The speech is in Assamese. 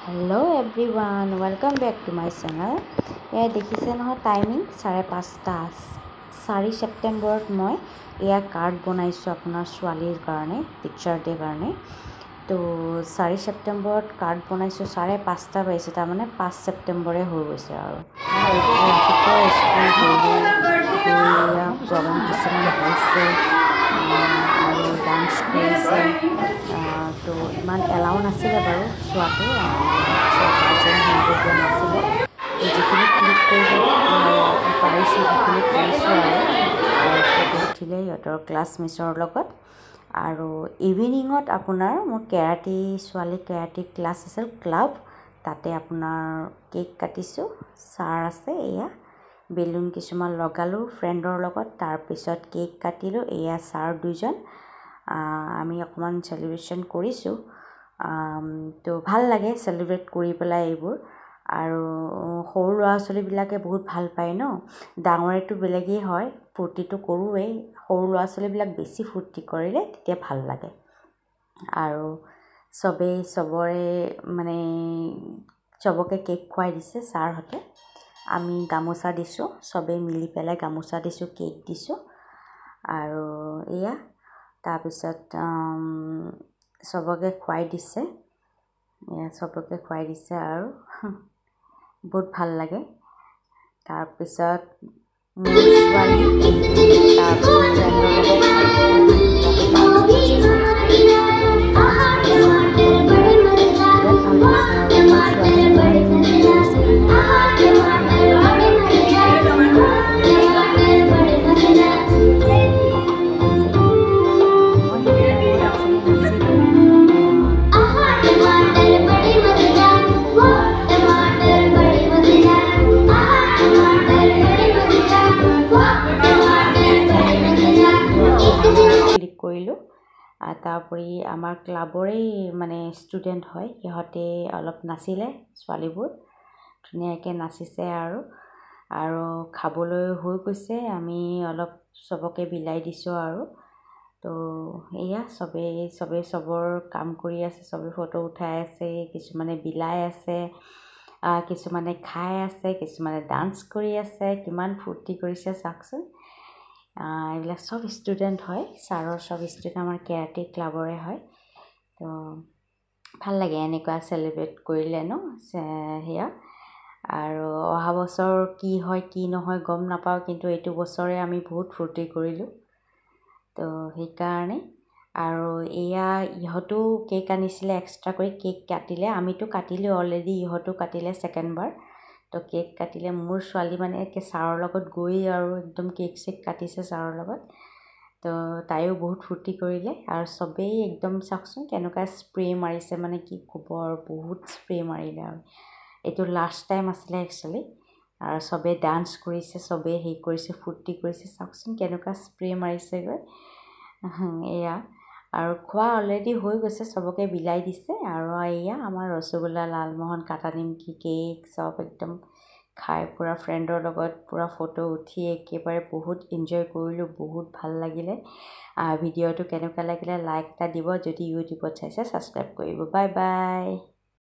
Hello everyone, welcome back to my channel. এয়া দেখিছে নহয় টাইমিং 5:30 4 সেপ্টেম্বৰত মই এয়া কাৰ্ড বনাইছোঁ আপোনাৰ ছোৱালীৰ কাৰণে টিচাৰ ডে কাৰণে তো 4 সেপ্টেম্বৰত কাৰ্ড বনাইছোঁ 5:30 পাইছে তাৰমানে 5 সেপ্টেম্বৰে হৈ গৈছে আৰু প্ৰগ্ৰাম কিছুমান হৈছে আৰু ডান্স কৰিছে তো ইমান এলাও নাছিলে বাৰু চোৱাটো নাছিলে যিখিনি ক্লিক কৰিব পাৰিছোঁ সেইখিনি কৰিছোঁ আৰু ফটো উঠিলে সিহঁতৰ ক্লাছমেটৰ লগত আৰু ইভিনিঙত আপোনাৰ মোৰ ছোৱালী কেৰাটী ক্লাছ আছিল ক্লাব তাতে আপোনাৰ কেক কাটিছোঁ চাৰ আছে এয়া বেলুন কিছুমান লগালোঁ ফ্ৰেণ্ডৰ লগত তাৰপিছত কেক কাটিলোঁ এয়া চাৰ দুজন আমি অকণমান চেলিব্ৰেশ্যন কৰিছোঁ তো ভাল লাগে চেলিব্ৰেট কৰি পেলাই এইবোৰ আৰু সৰু ল'ৰা ছোৱালীবিলাকে বহুত ভাল পায় ন ডাঙৰেতো বেলেগেই হয় ফূৰ্তিটো কৰোঁৱেই সৰু ল'ৰা ছোৱালীবিলাক বেছি ফূৰ্তি কৰিলে তেতিয়া ভাল লাগে আৰু চবৰে মানে চবকে কেক খুৱাই দিছে ছাৰহঁতে আমি গামোচা দিছোঁ চবেই মিলি পেলাই গামোচা দিছোঁ কেক দিছোঁ আৰু এয়া তাৰপিছত চবকে খুৱাই দিছে আৰু বহুত ভাল লাগে তাৰপিছত মোৰ ছোৱালী কৰিলোঁ তাৰোপৰি আমাৰ ক্লাবৰেই মানে ষ্টুডেণ্ট হয় সিহঁতে অলপ নাচিলে ছোৱালীবোৰ ধুনীয়াকৈ নাচিছে আৰু খাবলৈ হৈ গৈছে আমি অলপ চবকে বিলাই দিছোঁ আৰু তো এয়া চবেই চবৰ কাম কৰি আছে চবেই ফটো উঠাই আছে কিছুমানে বিলাই আছে কিছুমানে খাই আছে কিছুমানে ডান্স কৰি আছে কিমান ফূৰ্তি কৰিছে চাওকচোন এইবিলাক চব ষ্টুডেণ্ট হয় ছাৰৰ চব ষ্টুডেণ্ট আমাৰ কেৰাটী ক্লাবৰে হয় তো ভাল লাগে এনেকুৱা চেলিব্ৰেট কৰিলে ন সেয়া আৰু অহা বছৰ কি হয় কি নহয় গম নাপাওঁ কিন্তু এইটো বছৰে আমি বহুত ফূৰ্তি কৰিলোঁ তো সেইকাৰণে আৰু এয়া ইহঁতো কেক আনিছিলে এক্সট্ৰা কৰি কেক কাটিলে আমিতো কাটিলোঁ অলৰেডি ইহঁতো কাটিলে ছেকেণ্ডবাৰ তো কেক কাটিলে মোৰ ছোৱালী মানে ছাৰৰ লগত গৈ আৰু একদম কেক চেক কাটিছে ছাৰৰ লগত তো তাইও বহুত ফূৰ্তি কৰিলে আৰু চবেই একদম চাওকচোন কেনেকুৱা স্প্ৰে মাৰিছে মানে কি ক'ব আৰু বহুত স্প্ৰে মাৰিলে আৰু এইটো লাষ্ট টাইম আছিলে একচুৱেলি আৰু চবেই ডান্স কৰিছে চবেই কৰিছে ফূৰ্তি কৰিছে চাওকচোন কেনেকুৱা স্প্ৰে মাৰিছেগৈ এয়া আৰু খোৱা অলৰেডি হৈ গৈছে চবকে বিলাই দিছে আৰু এয়া আমাৰ ৰসগোল্লা লালমোহন কাটা নিমকি কেক চব একদম খাই পূৰা ফ্ৰেণ্ডৰ লগত পূৰা ফটো উঠি একেবাৰে বহুত এনজয় কৰিলোঁ বহুত ভাল লাগিলে ভিডিঅ'টো কেনেকুৱা লাগিলে লাইক এটা দিব যদি ইউটিউবত চাইছে ছাবস্ক্ৰাইব কৰিব বাই বাই